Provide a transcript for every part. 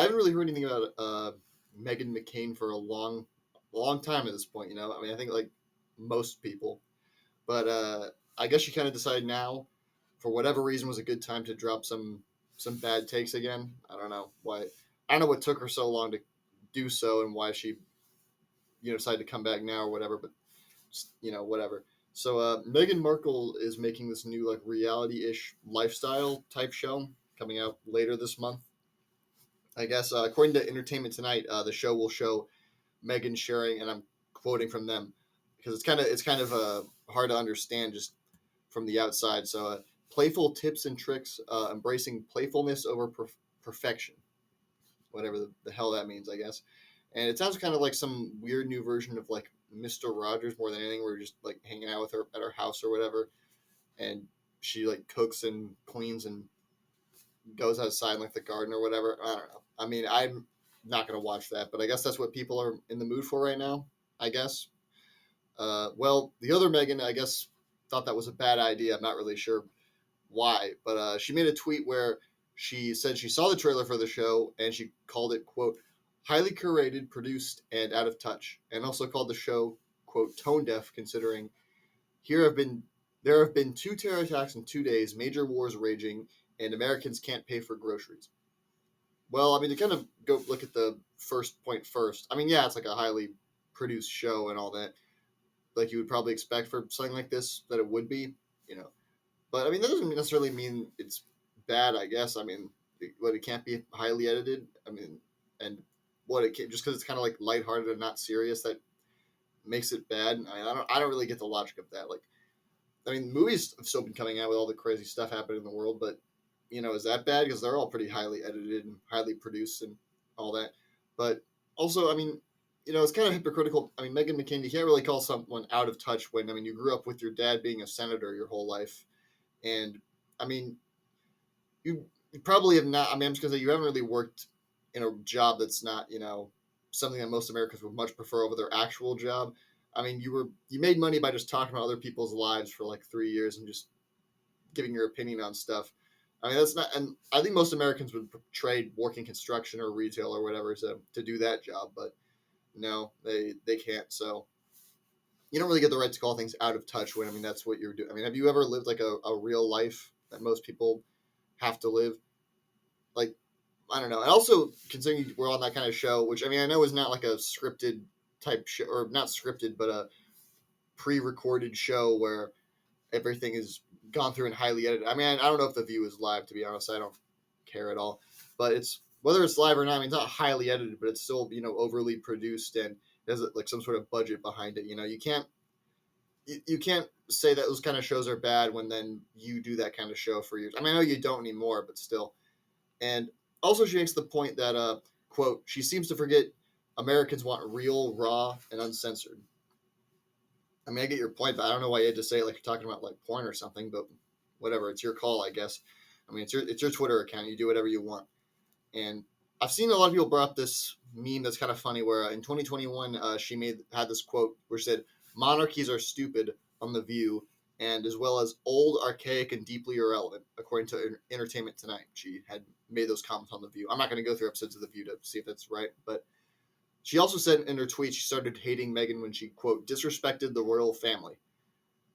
I haven't really heard anything about Meghan McCain for a long time at this point. I mean, I think like most people, but I guess she kind of decided now, for whatever reason, was a good time to drop some bad takes again. I don't know why. I don't know what took her so long to do so, and why she decided to come back now or whatever. But just, whatever. So Meghan Markle is making this new like reality-ish lifestyle type show coming out later this month. I guess according to Entertainment Tonight, the show will show Meghan sharing, and I'm quoting from them because it's kind of hard to understand just from the outside. So playful tips and tricks, embracing playfulness over perfection, whatever the hell that means, I guess. And it sounds kind of like some weird new version of like Mr. Rogers more than anything. We're just like hanging out with her at her house or whatever, and she like cooks and cleans and goes outside in, like the garden or whatever. I don't know. I mean, I'm not gonna watch that, but I guess that's what people are in the mood for right now. I guess. Well, the other Megan, I guess, thought that was a bad idea. I'm not really sure why, but she made a tweet where she said she saw the trailer for the show and she called it, quote, highly curated, produced, and out of touch, and also called the show, quote, tone deaf, considering here have been there have been two terror attacks in 2 days, major wars raging, and Americans can't pay for groceries. Well, I mean, to kind of go look at the first point first, I mean, yeah, it's like a highly produced show and all that, like you would probably expect for something like this that it would be, you know. But I mean, that doesn't necessarily mean it's bad. I guess. I mean, it can't be highly edited. I mean, and what it can, just because it's kind of like lighthearted and not serious, that makes it bad. I mean, I don't really get the logic of that. Like, I mean, movies have still been coming out with all the crazy stuff happening in the world, but is that bad? Because they're all pretty highly edited and highly produced and all that. But also, I mean, it's kind of hypocritical. I mean, Meghan McCain, you can't really call someone out of touch when, I mean, you grew up with your dad being a senator your whole life. And, I mean, you probably have not. I mean, I'm just gonna say you haven't really worked in a job that's not something that most Americans would much prefer over their actual job. I mean, you made money by just talking about other people's lives for like 3 years and just giving your opinion on stuff. I mean, that's not, and I think most Americans would trade working construction or retail or whatever to do that job, but no, they can't. So you don't really get the right to call things out of touch when, I mean, that's what you're doing. I mean, have you ever lived like a real life that most people have to live? Like, I don't know. And also, considering we're on that kind of show, which I mean, I know is not like a scripted type show, or not scripted, but a pre-recorded show where everything is gone through and highly edited. I mean, I don't know if the View is live. To be honest, I don't care at all. But it's whether it's live or not. I mean, it's not highly edited, but it's still overly produced and has like some sort of budget behind it. You can't say that those kind of shows are bad when then you do that kind of show for years. I mean, I know you don't anymore, but still. And also, she makes the point that, quote, she seems to forget Americans want real, raw, and uncensored. I mean, I get your point, but I don't know why you had to say it like you're talking about like porn or something. But whatever, it's your call, I guess. I mean, it's your Twitter account. You do whatever you want. And I've seen a lot of people brought up this meme that's kind of funny, where in 2021 she had this quote where she said, "Monarchies are stupid" on the View, and as well as old, archaic, and deeply irrelevant, according to Entertainment Tonight. She had made those comments on the View. I'm not going to go through episodes of the View to see if that's right, but she also said in her tweet she started hating Meghan when she, quote, disrespected the royal family.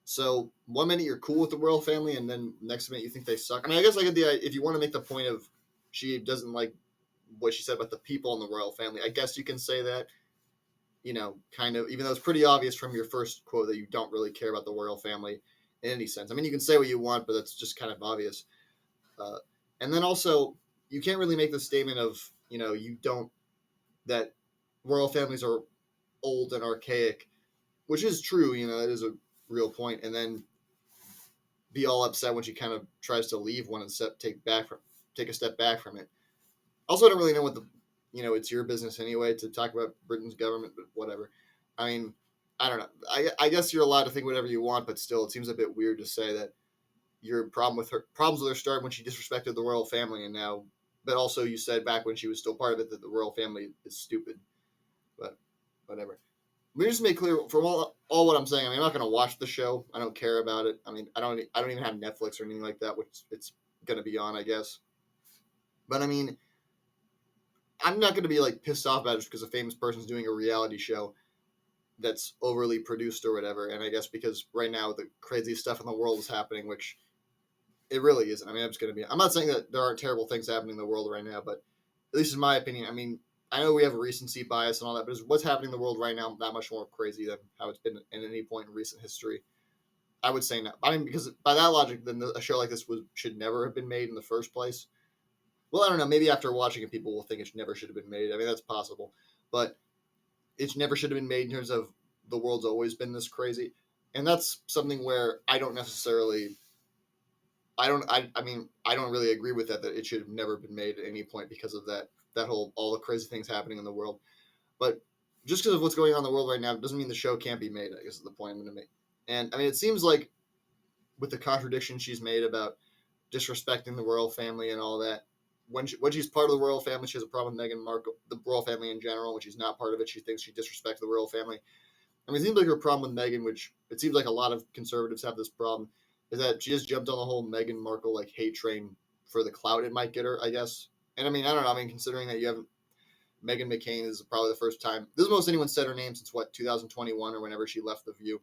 So 1 minute you're cool with the royal family, and then next minute you think they suck. I mean, I guess if you want to make the point of she doesn't like what she said about the people in the royal family, I guess you can say that. Kind of, even though it's pretty obvious from your first quote that you don't really care about the royal family in any sense. I mean, you can say what you want, but that's just kind of obvious. Uh, and then also, you can't really make the statement of, you don't, that royal families are old and archaic, which is true, that is a real point, and then be all upset when she kind of tries to leave one and take a step back from it. Also, I don't really know it's your business anyway to talk about Britain's government, but whatever. I mean, I don't know. I guess you're allowed to think whatever you want, but still, it seems a bit weird to say that your problems with her started when she disrespected the royal family, and now, but also you said back when she was still part of it that the royal family is stupid. But whatever. Let me just make clear from all what I'm saying. I mean, I'm not going to watch the show. I don't care about it. I mean, I don't even have Netflix or anything like that, which it's going to be on, I guess. But I mean, I'm not going to be like pissed off about it just because a famous person's doing a reality show that's overly produced or whatever. And I guess because right now the craziest stuff in the world is happening, which it really isn't. I mean, I'm not saying that there aren't terrible things happening in the world right now, but at least in my opinion, I mean, I know we have a recency bias and all that, but is what's happening in the world right now that much more crazy than how it's been in any point in recent history? I would say no. I mean, because by that logic, then a show like this should never have been made in the first place. Well, I don't know. Maybe after watching it, people will think it never should have been made. I mean, that's possible, but it never should have been made in terms of the world's always been this crazy, and that's something where I don't necessarily. I mean, I don't really agree with that. That it should have never been made at any point because of that whole all the crazy things happening in the world. But just because of what's going on in the world right now doesn't mean the show can't be made. I guess is the point I'm going to make. And I mean, it seems like with the contradiction she's made about disrespecting the royal family and all that. When she's part of the royal family, she has a problem with Meghan Markle, the royal family in general. When she's not part of it, she thinks she disrespects the royal family. I mean, it seems like her problem with Meghan, which it seems like a lot of conservatives have this problem, is that she just jumped on the whole Meghan Markle like hate train for the clout it might get her, I guess. And I mean, I don't know. I mean, considering that you have Meghan McCain is probably the first time this is the most anyone said her name since what 2021 or whenever she left the View.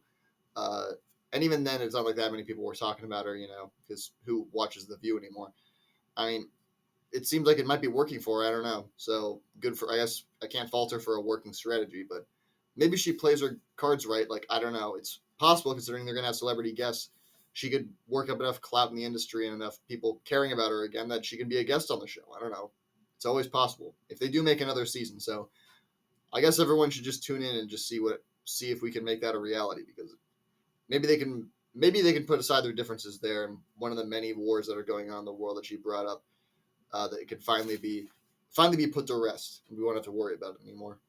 Uh, and even then, it's not like that many people were talking about her, because who watches the View anymore? I mean, it seems like it might be working for her. I don't know. So good for. I guess I can't fault her for a working strategy, but maybe she plays her cards right. Like I don't know. It's possible considering they're gonna have celebrity guests. She could work up enough clout in the industry and enough people caring about her again that she can be a guest on the show. I don't know. It's always possible if they do make another season. So I guess everyone should just tune in and just see if we can make that a reality because maybe they can put aside their differences there and one of the many wars that are going on in the world that she brought up that it could finally be put to rest and we won't have to worry about it anymore.